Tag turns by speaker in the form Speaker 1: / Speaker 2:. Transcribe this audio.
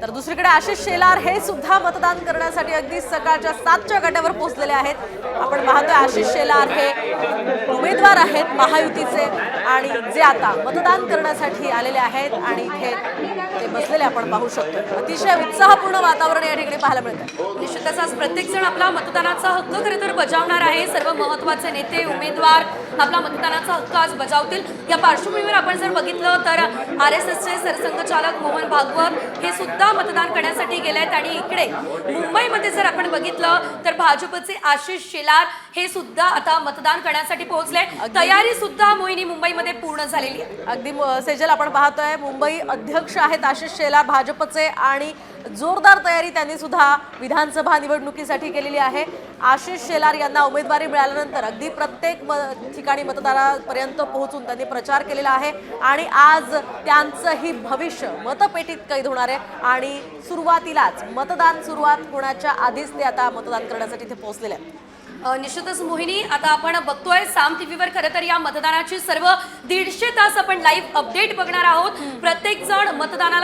Speaker 1: तर दुसरीकडे आशिष शेलार हे सुद्धा मतदान करण्यासाठी अगदी सकाळच्या 7च्या गटावर पोहोचलेले आहेत। आपण पाहतोय आशिष शेलार हे उमेदवार आहेत महायुतीचे आणि जे आता मतदान करण्यासाठी आलेले आहेत आणि इथे ते बसलेले आपण पाहू शकतो। अतिशय उत्साहपूर्ण वातावरण या ठिकाणी पाहायला मिळतं।
Speaker 2: निश्चितच आज प्रत्येक जण आपला मतदानाचा हक्क खरे तर बजावणार आहे। सर्व महत्त्वाचे नेते उमेदवार आपला मतदानाचा हक्क आज बजावतील। या पार्श्वभूमीवर आपण जर बघितलं तर RSSचे सरसंघचालक मोहन भागवत हे सुद्धा मतदान करण्यासाठी गेलेत आणि इकडे मुंबईमध्ये जर आपण बघितलं तर भाजपचे आशिष शेलार हे सुद्धा आता मतदान करण्यासाठी पोहोचले। तयारी सुद्धा मोहिनी मुंबईमध्ये पूर्ण झालेली आहे।
Speaker 1: अगदी सेजल आपण पाहतोय मुंबई अध्यक्ष आहेत आशिष शेलार भाजपचे आणि जोरदार तयारी त्यांनी सुद्धा विधानसभा निवडणुकीसाठी केलेली आहे। आशिष शेलार यांना उमेदवारी मिळाल्यानंतर अगदी प्रत्येक ठिकाणी मतदारापर्यंत पोहोचून त्यांनी प्रचार केलेला आहे आणि आज त्यांचंही भविष्य मतपेटीत कैद होणार आहे आणि सुरुवातीलाच मतदान सुरुवात होण्याच्या आधीच ते आता मतदान करण्यासाठी इथे पोहोचलेले आहेत।
Speaker 2: निश्चितच मोहिनी आता आपण बघतोय साम टीव्हीवर खरं तर या मतदानाची सर्व 150 तास आपण लाईव्ह अपडेट बघणार आहोत। प्रत्येक जण मतदानाला